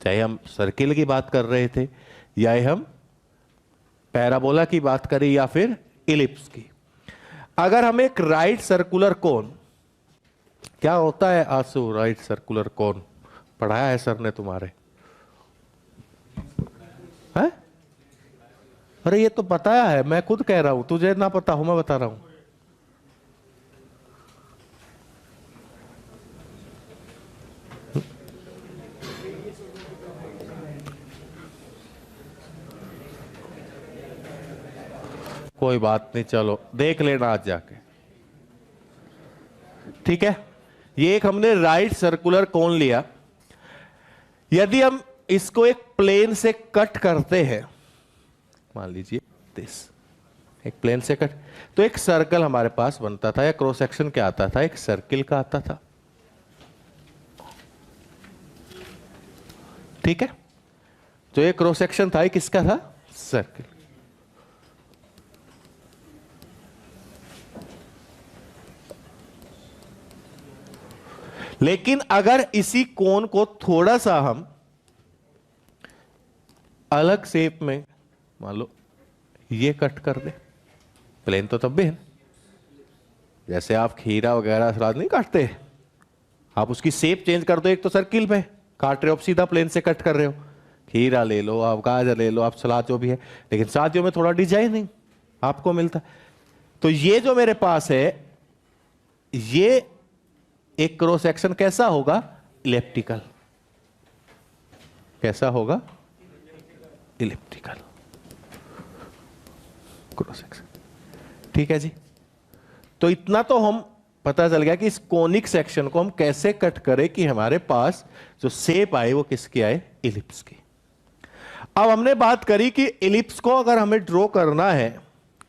चाहे हम सर्किल की बात कर रहे थे या हम पैराबोला की बात करें या फिर इलिप्स की। अगर हम एक राइट सर्कुलर कोन, क्या होता है आंसू राइट सर्कुलर कोन? पढ़ाया है सर ने तुम्हारे? है? अरे ये तो बताया है, मैं खुद कह रहा हूं, तुझे ना पता हो मैं बता रहा हूं। कोई बात नहीं, चलो देख लेना आज जाके, ठीक है। ये एक हमने राइट सर्कुलर कोन लिया। यदि हम इसको एक प्लेन से कट करते हैं, मान लीजिए दिस, एक प्लेन से कट, तो एक सर्कल हमारे पास बनता था, या क्रॉस सेक्शन क्या आता था? एक सर्किल का आता था, ठीक है। जो ये क्रॉस सेक्शन था, किसका था? सर्किल। लेकिन अगर इसी कोन को थोड़ा सा हम अलग शेप में, मान लो ये कट कर दे, प्लेन तो तब भी है, जैसे आप खीरा वगैरह सलाद नहीं काटते, आप उसकी शेप चेंज कर दो, एक तो सर्किल पे काट रहे हो, आप सीधा प्लेन से कट कर रहे हो, खीरा ले लो आप, गाजर ले लो आप, सलाद जो भी है, लेकिन शादियों में थोड़ा डिजाइनिंग आपको मिलता है। तो ये जो मेरे पास है, ये एक क्रॉस सेक्शन कैसा होगा? इलिप्टिकल। कैसा होगा? इलिप्टिकल क्रॉस सेक्शन, ठीक है जी। तो इतना तो हम पता चल गया कि इस कोनिक सेक्शन को हम कैसे कट करें कि हमारे पास जो शेप आए वो किसकी आए? इलिप्स की। अब हमने बात करी कि इलिप्स को अगर हमें ड्रॉ करना है,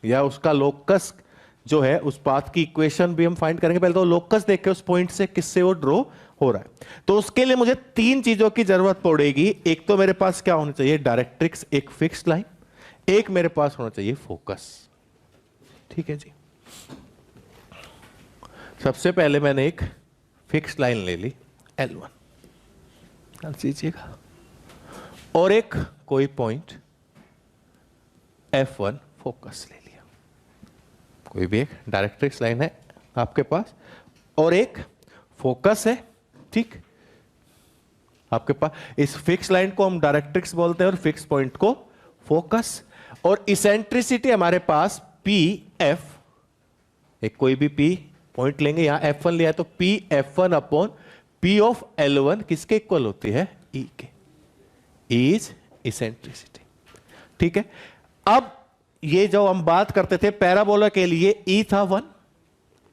या उसका लोकस जो है, उस पाथ की इक्वेशन भी हम फाइंड करेंगे। पहले तो लोकस देख के उस पॉइंट से किससे वो ड्रॉ हो रहा है। तो उसके लिए मुझे तीन चीजों की जरूरत पड़ेगी। एक तो मेरे पास क्या होना चाहिए? डायरेक्ट्रिक्स, एक फिक्स्ड लाइन, एक मेरे पास होना चाहिए फोकस, ठीक है जी। सबसे पहले मैंने एक फिक्स्ड लाइन ले ली L1, ध्यान दीजिएगा, और एक कोई पॉइंट F1 फोकस ले लिया। कोई भी एक डायरेक्ट्रिक्स लाइन है आपके पास और एक फोकस है, ठीक। आपके पास इस फिक्स लाइन को हम डायरेक्ट्रिक्स बोलते हैं और फिक्स पॉइंट को फोकस। और इसेंट्रिसिटी हमारे पास पी एफ, एक कोई भी पी पॉइंट लेंगे, यहां F1 लिया है तो P F1 upon P of L1 किसके इक्वल होती है? E के। इज इसेंट्रिसिटी, ठीक है। अब ये जो हम बात करते थे पैराबोला के लिए E था 1,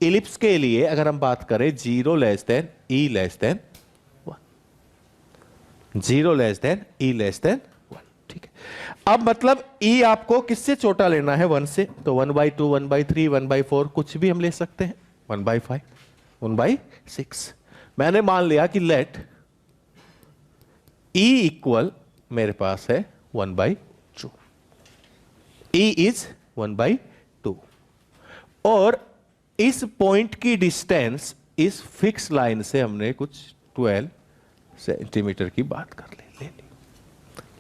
इलिप्स के लिए अगर हम बात करें 0 less than E less than 1, 0 less than E less than 1, ठीक है। अब मतलब E आपको किससे छोटा लेना है? 1 से, तो 1/2, 1/3, 1/4 कुछ भी हम ले सकते हैं, 1/5, 1/6। मैंने मान लिया कि लेट E इक्वल मेरे पास है 1/2, E इज 1/2, और इस पॉइंट की डिस्टेंस इस फिक्स लाइन से हमने कुछ 12 सेंटीमीटर की बात कर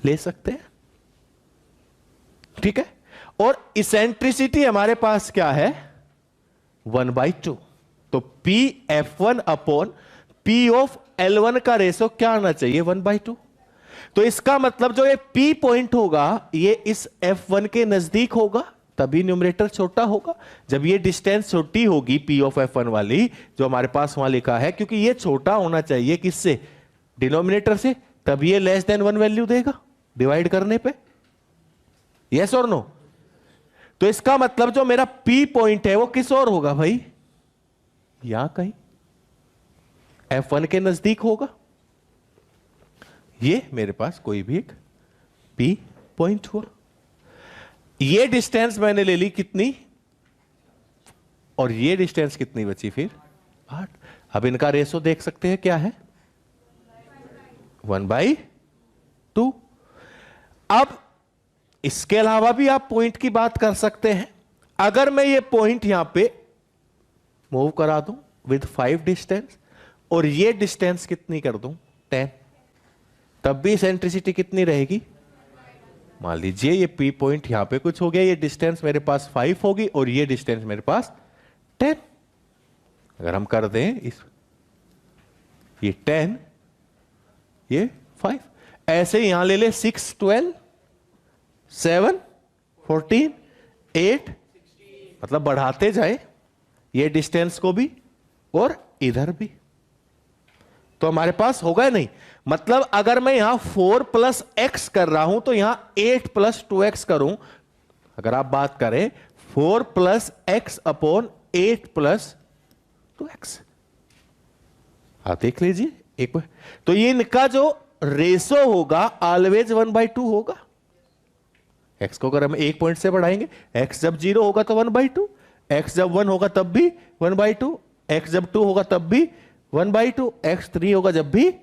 ले सकते हैं, ठीक है। और इसेंट्रिसिटी हमारे पास क्या है? 1/2। तो P F1 upon P of L1 का रेशो क्या आना चाहिए? 1/2। तो इसका मतलब जो ये P पॉइंट होगा ये इस F1 के नजदीक होगा, तभी न्यूमरेटर छोटा होगा। जब ये डिस्टेंस छोटी होगी P ऑफ F1 वाली जो हमारे पास वहां लिखा है, क्योंकि ये छोटा होना चाहिए किससे? डिनोमिनेटर से, तब ये लेस देन 1 वैल्यू देगा डिवाइड करने पे। यस और नो? तो इसका मतलब जो मेरा P पॉइंट है वो किस और होगा भाई? यहां कहीं F1 के नजदीक होगा। ये मेरे पास कोई भी एक P पॉइंट हुआ। ये डिस्टेंस मैंने ले ली कितनी, और ये डिस्टेंस कितनी बची फिर? 8। अब इनका रेशो देख सकते हैं क्या है? 1/2। अब इसके अलावा भी आप पॉइंट की बात कर सकते हैं। अगर मैं ये पॉइंट यहां पे मूव करा दूं विद 5 डिस्टेंस, और ये डिस्टेंस कितनी कर दूं? 10, तब भी इसेंट्रिसिटी कितनी रहेगी? मान लीजिए ये P पॉइंट यहां पे कुछ हो गया, ये डिस्टेंस मेरे पास 5 होगी और ये डिस्टेंस मेरे पास 10। अगर हम कर दें ये 10, ये 5, ऐसे यहां ले ले 6, 12, 7, 14, 8, मतलब बढ़ाते जाए ये डिस्टेंस को भी और इधर भी, तो हमारे पास होगा नहीं। मतलब अगर मैं यहां 4 + x कर रहा हूं तो यहां 8 + 2x करूं। अगर आप बात करें 4 + x / 8 + 2x, आप देख लीजिए एक बार, तो ये इनका जो रेशो होगा ऑलवेज 1/2 होगा। x को अगर हम 1 पॉइंट से बढ़ाएंगे, x जब 0 होगा तो 1/2, x जब 1 होगा तब भी 1/2, x जब 2 होगा तब भी 1/2, x 3 होगा जब भी,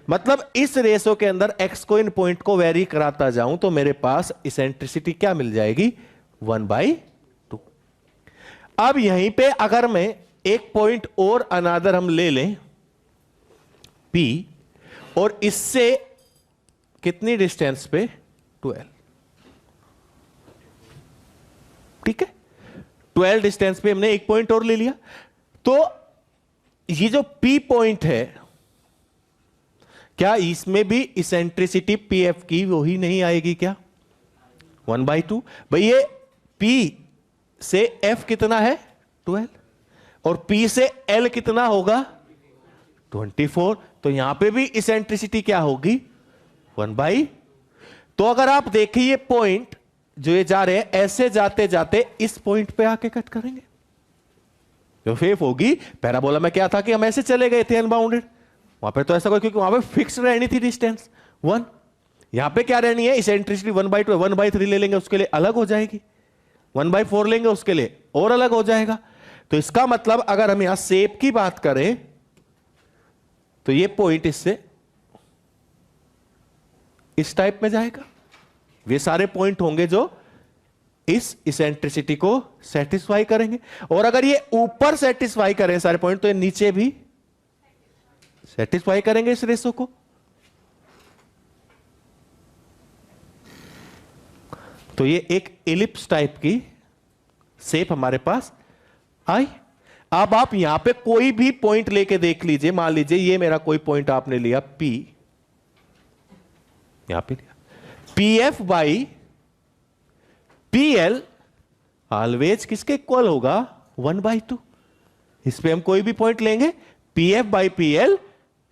मतलब इस रेशो के अंदर x को इन पॉइंट को वेरी कराता जाऊं तो मेरे पास इसेंट्रिसिटी क्या मिल जाएगी? 1/2। अब यहीं पे अगर मैं एक पॉइंट और अनादर हम ले लें P, और इससे कितनी डिस्टेंस पे? 12, ठीक है, 12 डिस्टेंस पे हमने एक पॉइंट और ले लिया। तो ये जो P पॉइंट है, क्या इसमें भी इसेंट्रिसिटी PF की वही नहीं आएगी क्या? 1/2। भाई ये P से F कितना है? 12, और P से L कितना होगा? 24। तो यहां पे भी इसेंट्रिसिटी क्या होगी? 1/। तो अगर आप देखिए ये पॉइंट जो ये जा रहे हैं, ऐसे जाते जाते इस पॉइंट पे आके कट करेंगे, जो फेफ होगी। पैराबोला में क्या था कि हम ऐसे चले गए थे अनबाउंडेड, वहां पे तो ऐसा कोई, क्योंकि वहां पे फिक्स रहनी थी डिस्टेंस 1। यहां पे क्या रहनी है? इसेंट्रिसिटी 1/2, 1/3 ले लेंगे उसके लिए अलग हो जाएगी, 1/4 लेंगे उसके लिए और अलग हो जाएगा। तो इसका मतलब अगर हम यहां शेप की बात करें तो ये पॉइंट इससे इस टाइप में जाएगा। वे सारे पॉइंट होंगे जो इस इसेंट्रिसिटी को सेटिस्फाई करेंगे, और अगर ये ऊपर सेटिस्फाई करें सारे पॉइंट तो ये नीचे भी सेटिस्फाई करेंगे इस रेशो को। तो ये एक इलिप्स टाइप की शेप हमारे पास आई। अब आप यहां पे कोई भी पॉइंट लेके देख लीजिए, मान लीजिए ये मेरा कोई पॉइंट आपने लिया P, यहां पे लिया, PF बाई PL ऑलवेज किसके इक्वल होगा? 1/2। इस पे हम कोई भी पॉइंट लेंगे, PF बाई PL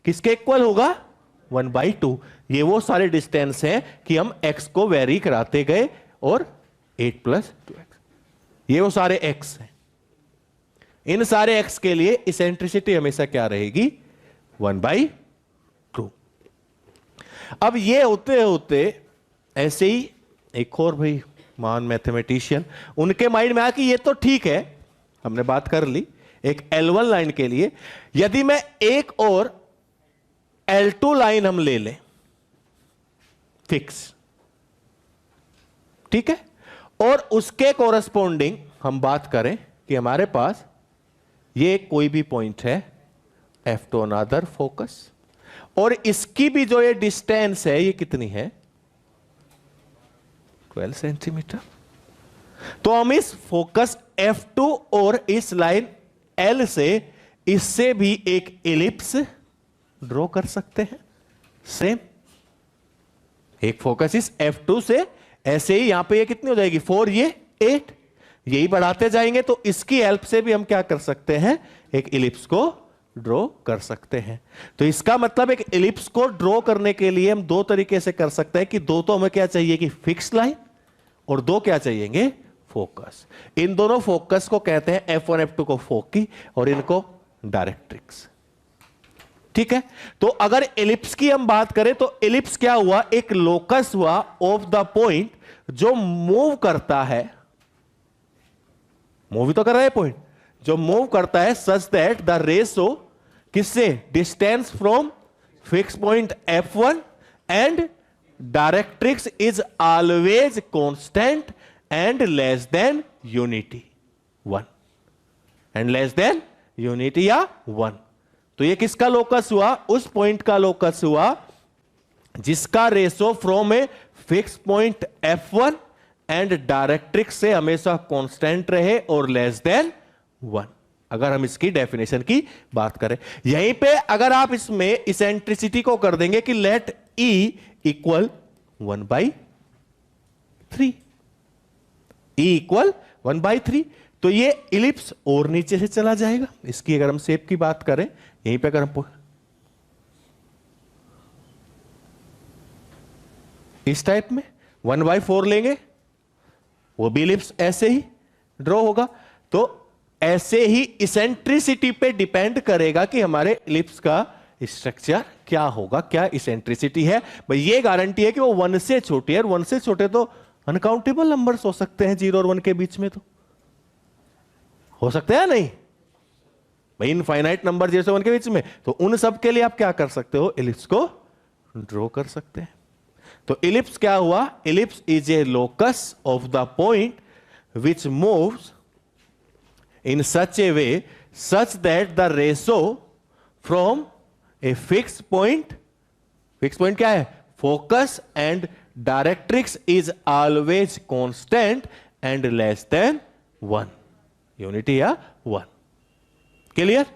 किसके इक्वल होगा? 1/2। ये वो सारे डिस्टेंस हैं कि हम x को वेरी कराते गए, और 8 + 2x, ये वो सारे x हैं। इन सारे x के लिए इसेंट्रिसिटी हमेशा क्या रहेगी? 1/2। अब ये होते होते ऐसे ही एक और भाई महान मैथमेटिशियन, उनके माइंड में आया कि ये तो ठीक है, हमने बात कर ली एक L1 लाइन के लिए, यदि मैं एक और L2 लाइन हम ले लें फिक्स, ठीक है, और उसके कोरस्पोंडिंग हम बात करें कि हमारे पास ये कोई भी पॉइंट है F2 अनदर फोकस, और इसकी भी जो ये डिस्टेंस है ये कितनी है? 12 सेंटीमीटर। तो हम इस फोकस F2 और इस लाइन L से, इससे भी एक इलिप्स ड्रॉ कर सकते हैं। सेम एक फोकस इस F2 से ऐसे ही यहां पे ये कितनी हो जाएगी? 4, ये 8, यही बढ़ाते जाएंगे तो इसकी हेल्प से भी हम क्या कर सकते हैं? एक इलिप्स को ड्रॉ कर सकते हैं। तो इसका मतलब एक इलिप्स को ड्रॉ करने के लिए हम दो तरीके से कर सकते हैं कि दो तो हमें क्या चाहिए कि फिक्स लाइन, और दो क्या चाहिएंगे? फोकस। इन दोनों फोकस को कहते हैं F1 F2 को फोकी, और इनको डायरेक्ट्रिक्स, ठीक है। तो अगर इलिप्स की हम बात करें तो इलिप्स क्या हुआ? एक लोकस हुआ ऑफ द पॉइंट जो मूव करता है, मूव तो कर रहा है पॉइंट, जो मूव करता है सच दैट द रेशो किससे? Distance from fix point F1 and directrix is always constant and less than unity 1, and less than unity या 1। तो ये किसका लोकस हुआ? उस पॉइंट का लोकस हुआ जिसका ratio from a fix point F1 and directrix से हमेशा कांस्टेंट रहे और लेस देन 1। अगर हम इसकी डेफिनेशन की बात करें, यहीं पे अगर आप इसमें इसेंट्रिसिटी को कर देंगे कि let E equal 1/3, E equal 1/3, तो ये इलिप्स और नीचे से चला जाएगा। इसकी अगर हम शेप की बात करें, यहीं पे अगर हम इस टाइप में 1/4 लेंगे, वो भी इलिप्स ऐसे ही ड्रॉ होगा। तो ऐसे ही इसेंट्रिसिटी पे डिपेंड करेगा कि हमारे इलिप्स का स्ट्रक्चर क्या होगा, क्या इसेंट्रिसिटी है। भाई ये गारंटी है कि वो 1 से छोटी है, और 1 से छोटे तो अनकाउंटेबल नंबर्स हो सकते हैं, 0 और 1 के बीच में तो हो सकते हैं नहीं भाई, इनफाइनाइट नंबर 0 से 1 के बीच में, तो उन सब के लिए आप क्या कर सकते हो, इलिप्स को ड्रॉ कर सकते हैं। तो इलिप्स क्या हुआ, ellipse is a locus of the point which moves in such a way such that the ratio from a fixed point क्या है, focus and directrix is always constant and less than 1 unity या 1। Clear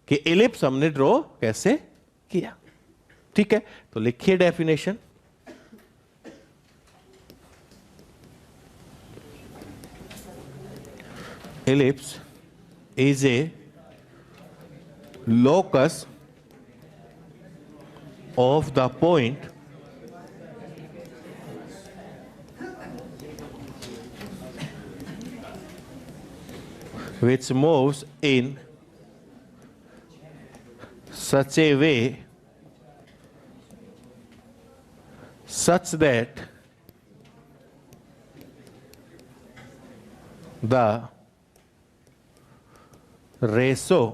कि ellipse हमने draw कैसे किया। ठीक है, तो लिखिए definition. Ellipse is a locus of the point which moves in such a way such that the ratio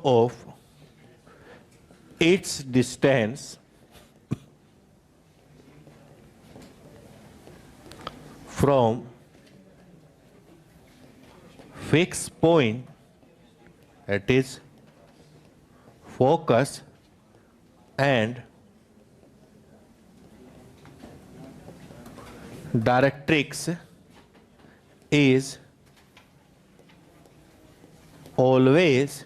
of its distance from fixed point, that is focus, and directrix is always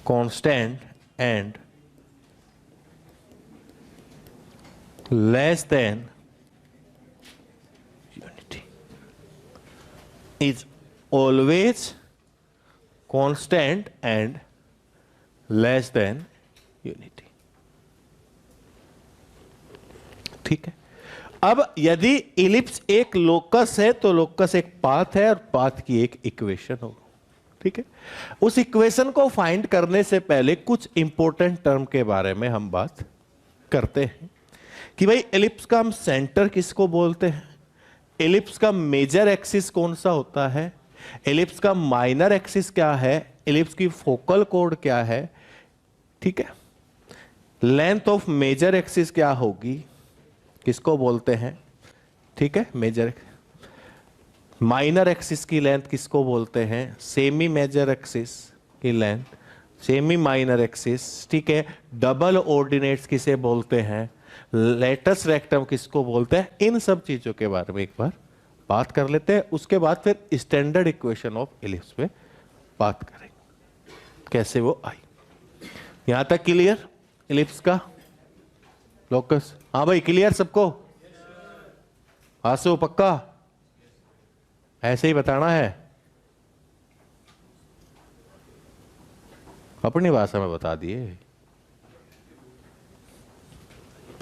constant and less than unity, is always constant and less than unity। ठीक है, अब यदि ellipse एक locus है तो locus एक path है और पाथ की एक इक्वेशन होगा। ठीक है, उस इक्वेशन को फाइंड करने से पहले कुछ इंपॉर्टेंट टर्म के बारे में हम बात करते हैं कि भाई इलिप्स का हम सेंटर किसको बोलते हैं, इलिप्स का मेजर एक्सिस कौन सा होता है, इलिप्स का माइनर एक्सिस क्या है, इलिप्स की फोकल कोड क्या है। ठीक है, लेंथ ऑफ मेजर एक्सिस क्या होगी, किसको बोलते हैं। ठीक है, मेजर माइनर एक्सिस की लेंथ किसको बोलते हैं, सेमी मेजर एक्सिस की लेंथ, सेमी माइनर एक्सिस। ठीक है, डबल ऑर्डिनेट्स किसे बोलते हैं, लेटस रेक्टम किसको बोलते हैं। इन सब चीजों के बारे में एक बार बात कर लेते हैं, उसके बाद फिर स्टैंडर्ड इक्वेशन ऑफ इलिप्स पे बात करेंगे कैसे वो आई। यहां तक क्लियर इलिप्स का लोकस। हाँ भाई, क्लियर सबको, आंसू पक्का, ऐसे ही बताना है, अपनी भाषा में बता दिए।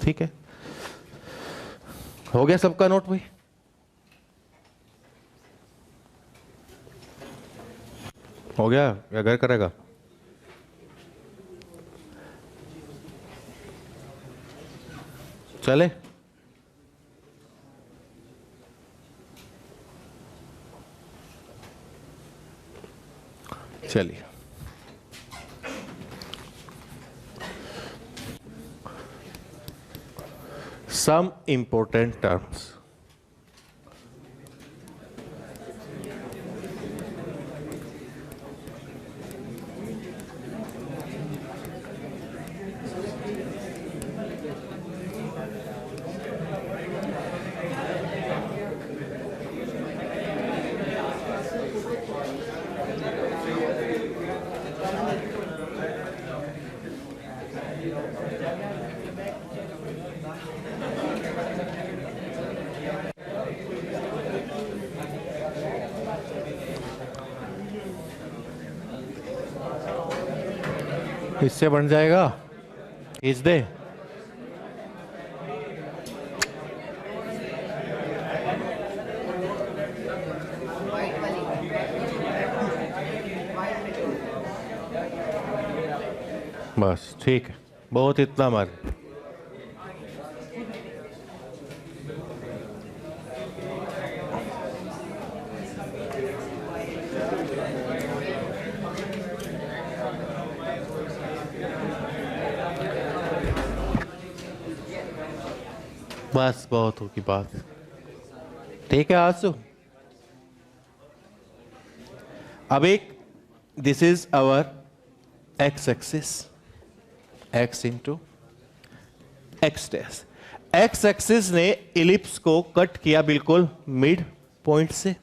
ठीक है, हो गया सबका नोट भाई। हो गया या घर करेगा। चले, चलिए some important terms. इससे बन जाएगा इज दे बस ठीक है, बहुत इतना मार। बस बहुत होगी बात, ठीक है आंसू। अब एक this is our X axis, X into X dash. X axis ने इलिप्स को कट किया बिल्कुल मिड पॉइंट से,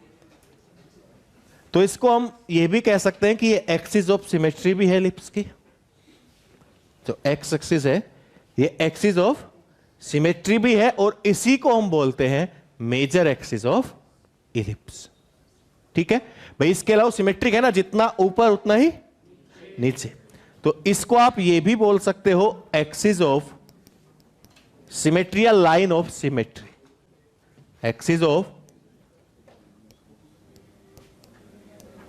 तो इसको हम ये भी कह सकते हैं कि ये एक्सिस ऑफ सिमेट्री भी है इलिप्स की। जो एक्स एक्सिस है ये एक्सिस ऑफ सिमेट्री भी है, और इसी को हम बोलते हैं मेजर एक्सिस ऑफ इलिप्स। ठीक है भाई, इसके अलावा सिमेट्रिक है ना, जितना ऊपर उतना ही नीचे, तो इसको आप ये भी बोल सकते हो एक्सिस ऑफ सिमेट्री या line of symmetry. Axis of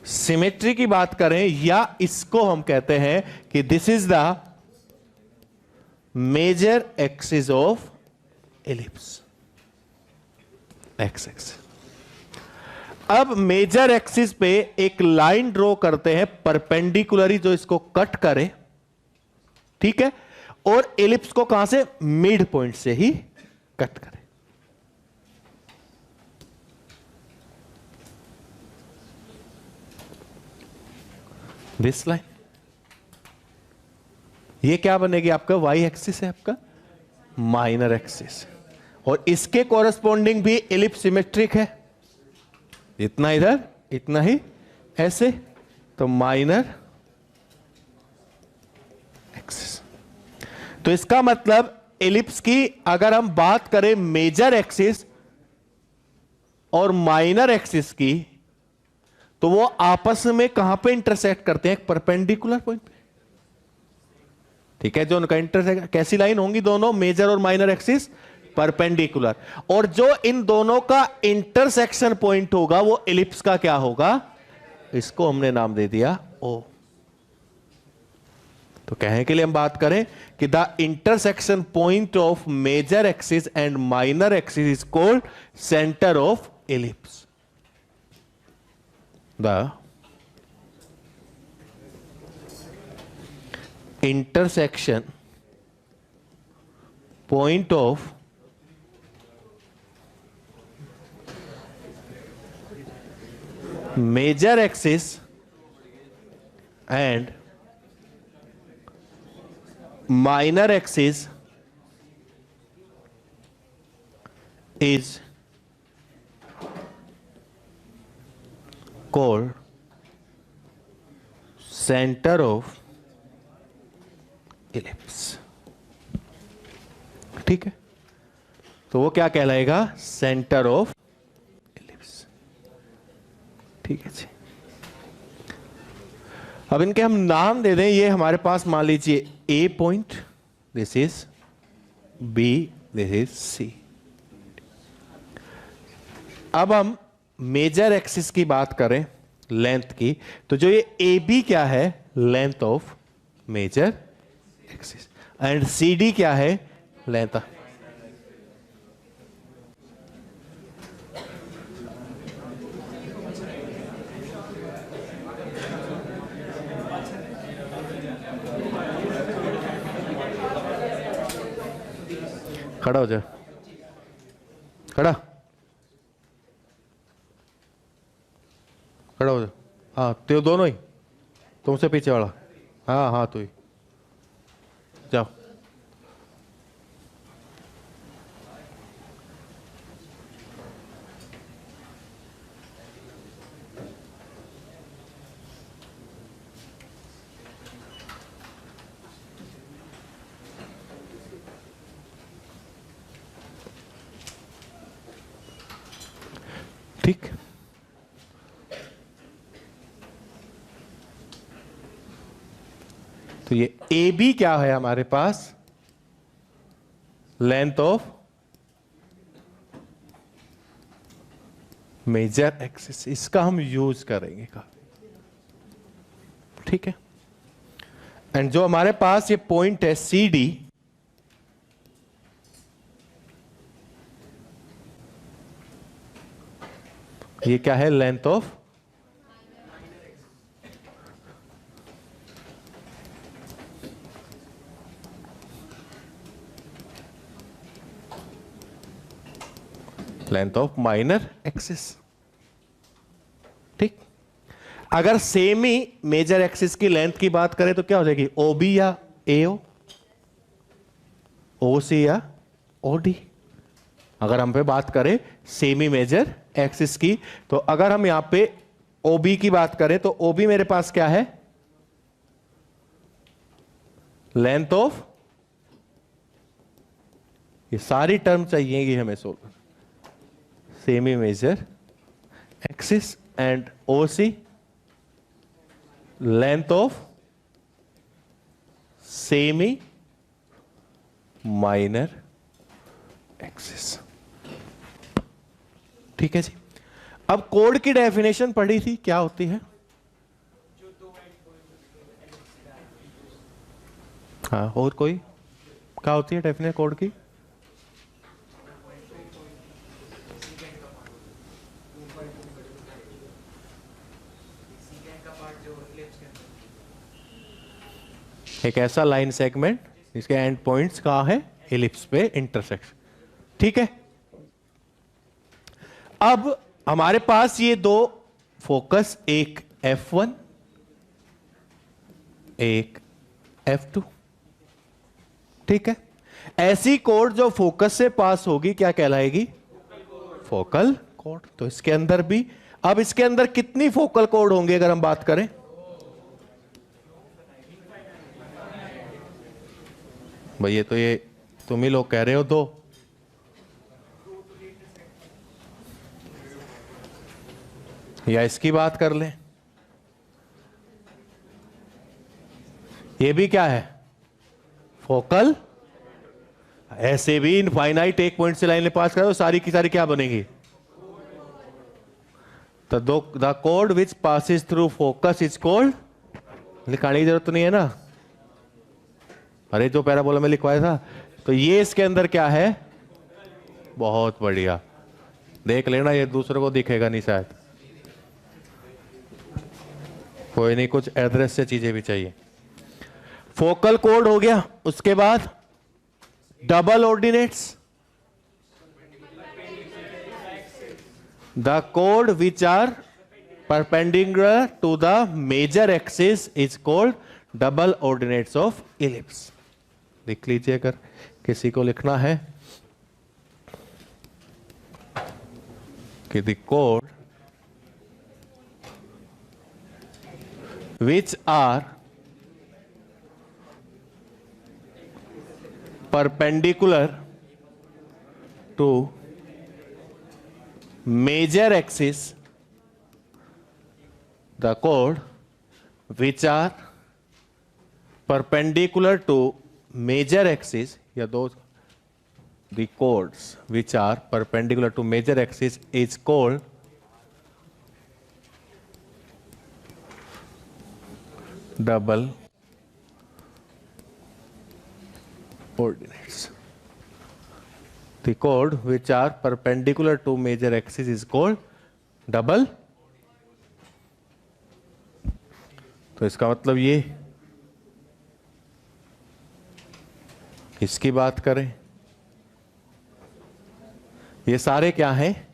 symmetry की बात करें, या इसको हम कहते हैं कि this is the major axis of ellipse, X axis. अब मेजर एक्सिस पे एक लाइन ड्रॉ करते हैं परपेंडिकुलरी, जो इसको कट करे, ठीक है, और एलिप्स को कहां से, मिड पॉइंट से ही कट करे। दिस लाइन, ये क्या बनेगी आपका, वाई एक्सिस है आपका, माइनर एक्सिस, और इसके कॉरेस्पॉन्डिंग भी एलिप्स सिमेट्रिक है, इतना इधर इतना ही ऐसे, तो माइनर एक्सिस। तो इसका मतलब एलिप्स की अगर हम बात करें मेजर एक्सिस और माइनर एक्सिस की, तो वो आपस में कहां पे इंटरसेक्ट करते हैं, एक परपेंडिकुलर पॉइंट पे। ठीक है, जो उनका इंटरसेक्ट, कैसी लाइन होंगी दोनों, मेजर और माइनर एक्सिस परपेंडिकुलर, और जो इन दोनों का इंटरसेक्शन पॉइंट होगा वो एलिप्स का क्या होगा, इसको हमने नाम दे दिया ओ। तो कहने के लिए हम बात करें कि the intersection point of major axis and minor axis is called centre of ellipse. The intersection point of major axis and minor axis is called center of ellipse. ठीक है, तो वो क्या कहलाएगा, सेंटर ऑफ इलिप्स। ठीक है जी, अब इनके हम नाम दे दें। ये हमारे पास मान लीजिए A point, this is B, this is C. अब हम मेजर एक्सिस की बात करें लेंथ की, तो जो ये ए बी क्या है, length of major axis, and C D क्या है, लेंथ। खड़ा हो जाए। खड़ा खड़ा हो जाओ। हाँ तो दोनों ही, तुमसे पीछे वाला, हाँ हाँ तू ही जाओ। ठीक, तो ये ए बी क्या है हमारे पास, लेंथ ऑफ मेजर एक्सिस, इसका हम यूज करेंगे का, ठीक है। एंड जो हमारे पास ये पॉइंट है सी डी, ये क्या है, लेंथ ऑफ माइनर एक्सिस, ठीक। अगर सेम ही मेजर एक्सिस की लेंथ की बात करें तो क्या हो जाएगी, ओ बी या एओ, ओ सी या ओ डी। अगर हम पे बात करें सेमी मेजर एक्सिस की, तो अगर हम यहां पे ओबी की बात करें तो ओबी मेरे पास क्या है, लेंथ ऑफ, ये सारी टर्म चाहिए हमें solve, semi major axis and O C length of semi minor axis, ठीक है जी। अब कोड की डेफिनेशन पढ़ी थी, क्या होती है, हाँ और कोई क्या होती है डेफिनेशन कोड की, एक ऐसा लाइन सेगमेंट जिसके एंड पॉइंट्स कहां है, एलिप्स पे इंटरसेक्शन, ठीक है। अब हमारे पास ये दो फोकस, एक F1 एक F2, ठीक है। ऐसी कोड जो फोकस से पास होगी क्या कहलाएगी, फोकल कोड। तो इसके अंदर भी, अब इसके अंदर कितनी फोकल कोड होंगे अगर हम बात करें, भाई ये तुम ही लोग कह रहे हो दो, या इसकी बात कर लें, ये भी क्या है, फोकल। ऐसे भी इनफाइनाइट एक पॉइंट से लाइन पास करो, सारी की सारी क्या बनेगी, तो द कोड which passes through focus is called, लिखाने की जरूरत तो नहीं है ना, अरे जो पैराबोला में लिखवाया था, तो ये इसके अंदर क्या है, बहुत बढ़िया, देख लेना, ये दूसरे को दिखेगा नहीं शायद, कोई नहीं, कुछ एड्रेस से चीजें भी चाहिए। फोकल कोड हो गया, उसके बाद डबल ऑर्डिनेट्स, द कोड which are perpendicular to the major axis is called double ordinates of ellipse. लिख लीजिए अगर किसी को लिखना है कि द कोड which are perpendicular to major axis, the chord which are perpendicular to major axis, या those the chords which are perpendicular to major axis is called double ordinates. The chord which are perpendicular to major axis is called double. तो इसका मतलब ये, इसकी बात करें ये सारे क्या हैं?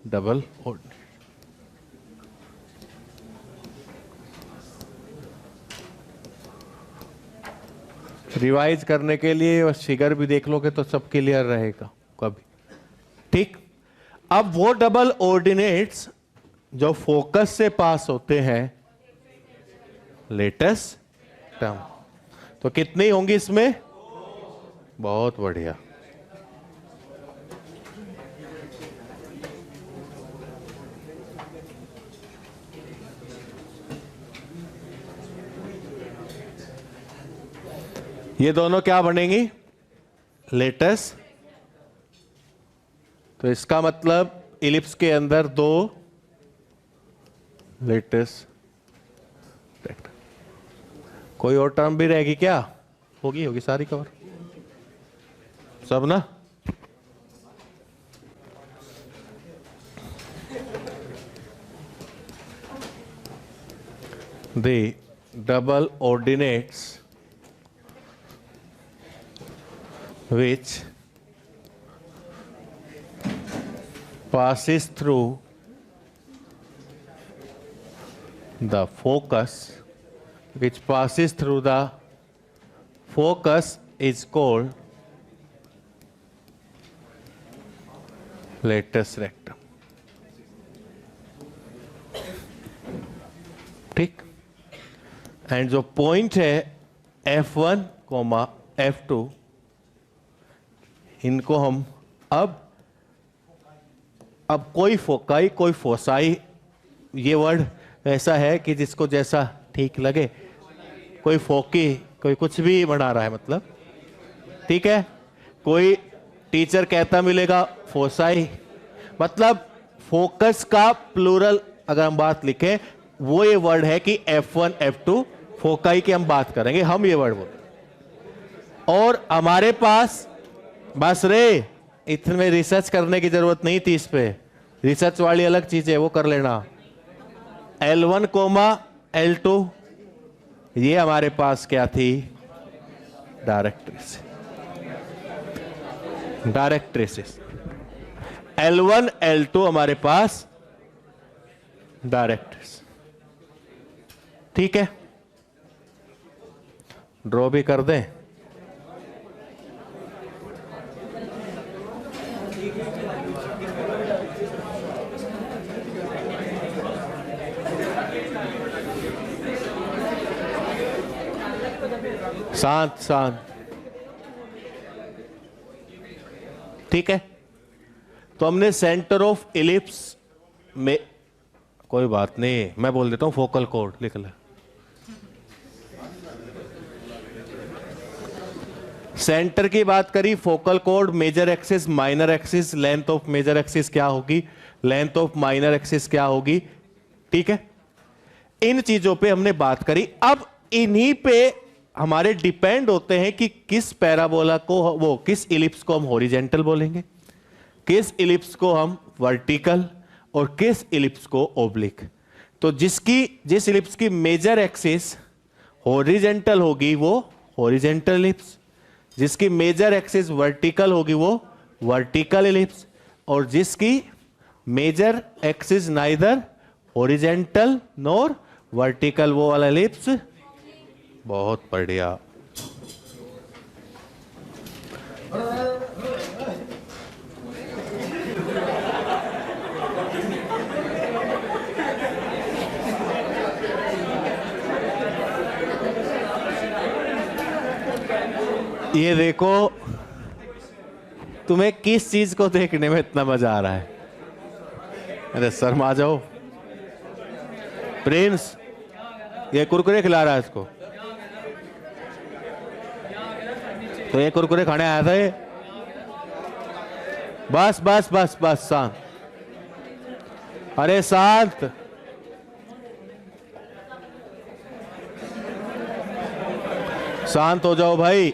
Double ordinate. रिवाइज करने के लिए बस फिगर भी देख लोगे तो सब क्लियर रहेगा कभी। ठीक, अब वो डबल ऑर्डिनेट्स जो फोकस से पास होते हैं लेटेस्ट टर्म, तो कितनी होंगी इसमें? बहुत बढ़िया। ये दोनों क्या बनेंगी? लेटेस्ट। तो इसका मतलब इलिप्स के अंदर दो लेटेस्ट। कोई और टर्म भी रहेगी क्या? होगी सारी कवर सब ना। The double ordinates which passes through the focus, is called latus rectum. ठीक, एंड जो पॉइंट है F1, F2, इनको हम अब कोई फोकाई कोई फोसाई, ये वर्ड ऐसा है कि जिसको जैसा ठीक लगे, कोई फोकी कोई कुछ भी बना रहा है मतलब, ठीक है। कोई टीचर कहता मिलेगा फोसाई, मतलब फोकस का प्लूरल अगर हम बात लिखें, वो ये वर्ड है कि F1, F2 फोकाई की हम बात करेंगे, हम ये वर्ड बोल। और हमारे पास बस रे, इतने रिसर्च करने की जरूरत नहीं थी, इस पे रिसर्च वाली अलग चीज है, वो कर लेना। L1, L2 ये हमारे पास क्या थी? Direct traces. L1, L2 हमारे पास डायरेक्ट ट्रेस, ठीक है। ड्रॉ भी कर दें। शांत, ठीक है। तो हमने सेंटर ऑफ इलिप्स में, कोई बात नहीं, मैं बोल देता हूं फोकल कोड लिख ले। सेंटर की बात करी, फोकल कोड, major axis, minor axis, length of major axis क्या होगी, लेंथ ऑफ माइनर एक्सिस क्या होगी, ठीक है। इन चीजों पे हमने बात करी। अब इन्हीं पे हमारे डिपेंड होते हैं कि किस पैराबोला को, वो किस इलिप्स को हम हॉरिजेंटल बोलेंगे, किस इलिप्स को हम वर्टिकल, और किस इलिप्स को ओब्लिक। तो जिस इलिप्स की मेजर एक्सिस हॉरिजेंटल होगी वो हॉरिजेंटल इलिप्स, जिसकी मेजर एक्सिस वर्टिकल होगी वो वर्टिकल इलिप्स, और जिसकी major axis neither horizontal nor vertical, वो वाला इलिप्स। बहुत बढ़िया। ये देखो, तुम्हें किस चीज को देखने में इतना मजा आ रहा है? अरे शर्मा जाओ। प्रिंस ये कुरकुरे खिला रहा है इसको, तो ये कुरकुरे खाने आया था ये। बस बस बस बस, शांत। अरे शांत, शांत हो जाओ भाई।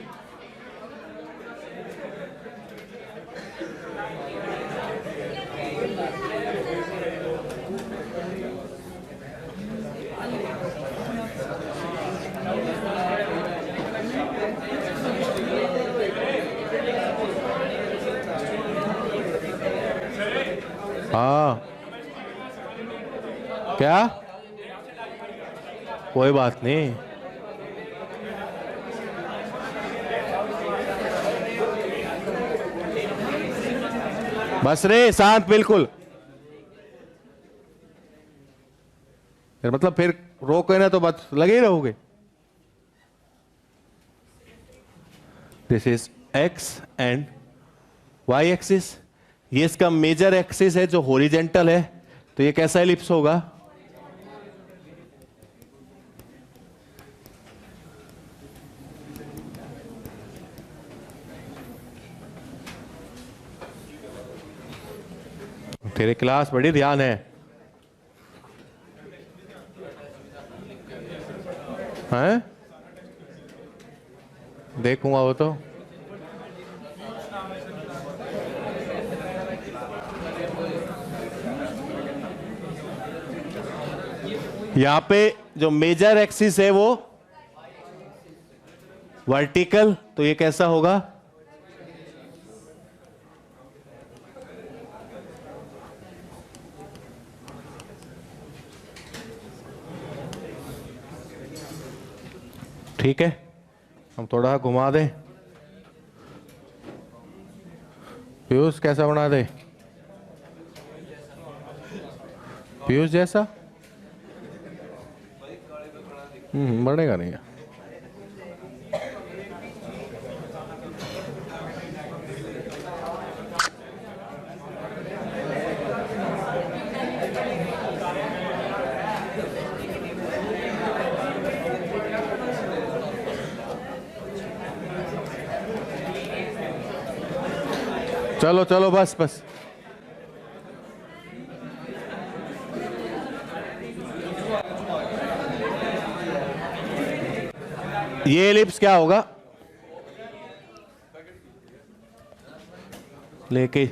हाँ क्या, कोई बात नहीं। बस रे, शांत बिल्कुल। फिर मतलब फिर रोके ना तो बस लगे ही रहोगे। This is X and Y axis, ये इसका मेजर एक्सिस है जो हॉरिजेंटल है, तो ये कैसा एलिप्स होगा? तेरे क्लास बड़ी ध्यान है, हैं? देखूंगा वो तो। यहां पे जो मेजर एक्सिस है वो वर्टिकल, तो ये कैसा होगा? ठीक है, हम थोड़ा घुमा दें। पीयूष कैसा बना दे? पीयूष जैसा? बढ़ेगा नहीं। चलो चलो बस बस। ये एलिप्स क्या होगा? लेके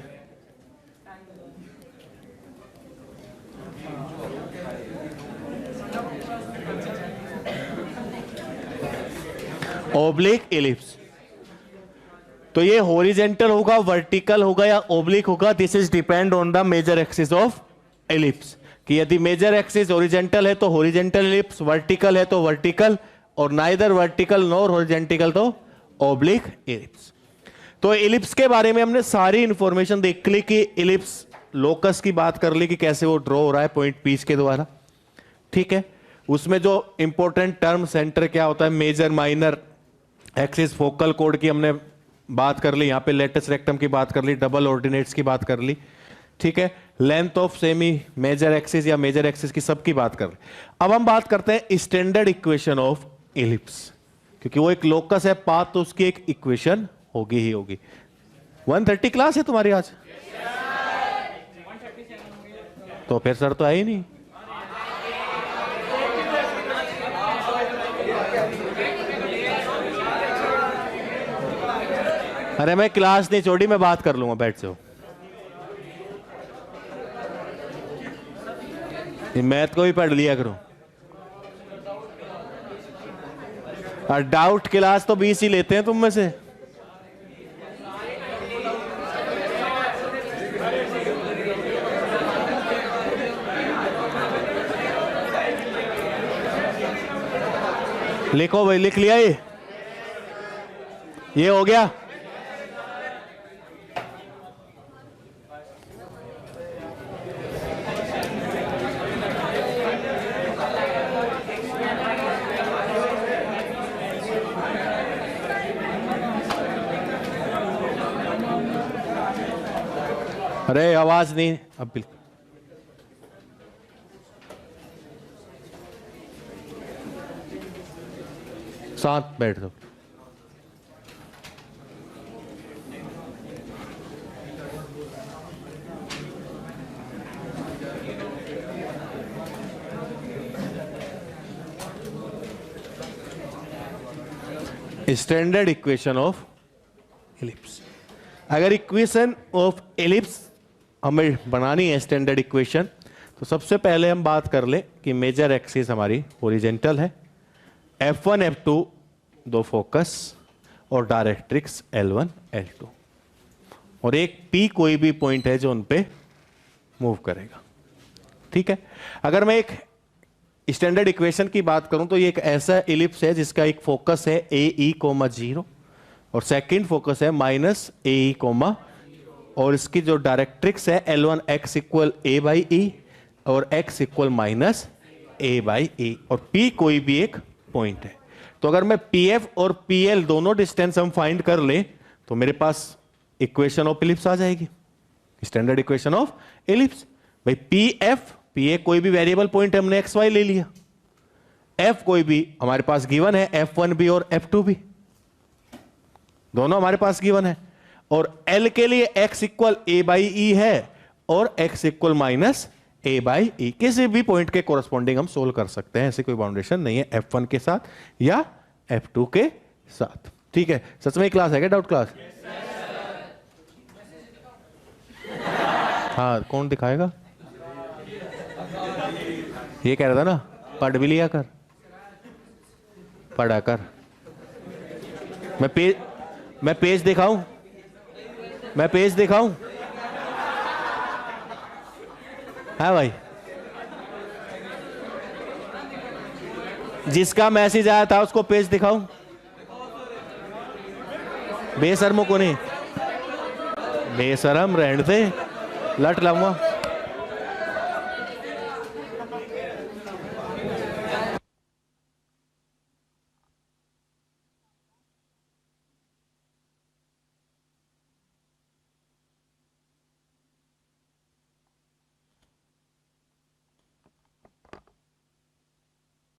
ओब्लिक एलिप्स। तो ये हॉरिजेंटल होगा, वर्टिकल होगा या ओब्लिक होगा, this is depend on the major axis of ellipse. कि यदि मेजर एक्सिस हॉरिजेंटल है तो हॉरिजेंटल एलिप्स, वर्टिकल है तो वर्टिकल, और नाइदर वर्टिकल नॉर हॉरिजेंटल तो ओब्लिक एलिप्स। तो एलिप्स के बारे में हमने सारी इंफॉर्मेशन देख ली कि एलिप्स लोकस की बात कर ली कि कैसे वो ड्रॉ हो रहा है पॉइंट पीस के द्वारा। ठीक है, उसमें जो इंपॉर्टेंट टर्म सेंटर क्या होता है, मेजर माइनर एक्सिस, फोकल कोड की हमने बात कर ली, यहां पे लेटस रेक्टम की बात कर ली, डबल ऑर्डिनेट्स की बात कर ली। ठीक है, length of semi major axis या मेजर एक्सिस की सबकी बात कर ली। अब हम बात करते हैं स्टैंडर्ड इक्वेशन ऑफ एलिप्स, क्योंकि वो एक लोकस है पाथ, तो उसकी एक इक्वेशन होगी ही होगी। 130 क्लास है तुम्हारी आज? तो फिर सर तो है ही नहीं। अरे मैं क्लास नहीं छोड़ी, मैं बात कर लूंगा, बैठ जाओ। मैथ को भी पढ़ लिया करो। और डाउट क्लास तो 20 ही लेते हैं तुम में से। लिखो भाई, लिख लिया ये हो गया। अरे आवाज नहीं, अब बिल्कुल साथ बैठ दो। Standard equation of ellipse. अगर इक्वेशन ऑफ एलिप्स हमें बनानी है स्टैंडर्ड इक्वेशन, तो सबसे पहले हम बात कर ले कि मेजर एक्सिस हमारी हॉरिजेंटल है, F1 F2 दो फोकस और डायरेक्ट्रिक्स L1 L2, और एक P कोई भी पॉइंट है जो उन पे मूव करेगा। ठीक है, अगर मैं एक स्टैंडर्ड इक्वेशन की बात करूं तो ये एक ऐसा इलिप्स है जिसका एक फोकस है ए ई कोमा 0 और सेकंड फोकस है माइनस ए ई कोमा, और इसकी जो डायरेक्ट्रिक्स है L1 x equal a by e और x equal minus a by e, और P कोई भी एक पॉइंट है। तो अगर मैं PF और PL दोनों डिस्टेंस हम फाइंड कर ले तो मेरे पास इक्वेशन ऑफ इलिप्स आ जाएगी, स्टैंडर्ड इक्वेशन ऑफ इलिप्स। भाई PF, PA कोई भी वेरिएबल पॉइंट हमने XY ले लिया, F कोई भी हमारे पास गिवन है F1B और F2B दोनों हमारे पास गिवन है, और L के लिए x equal a by e है और x equal minus a by e, किसी भी पॉइंट के कोरस्पॉन्डिंग हम सोल्व कर सकते हैं, ऐसे कोई बाउंडेशन नहीं है F1 के साथ या F2 के साथ। ठीक है, सच में क्लास है क्या? Doubt class? हाँ, कौन दिखाएगा? ये कह रहा था ना, पढ़ भी लिया कर, पढ़ा कर। मैं पेज दिखाऊं? मैं पेज दिखाऊं? हाँ भाई, जिसका मैसेज आया था उसको पेज दिखाऊं? बेशर्मों को नहीं, बेशरम रहने दे, लट लाऊंगा।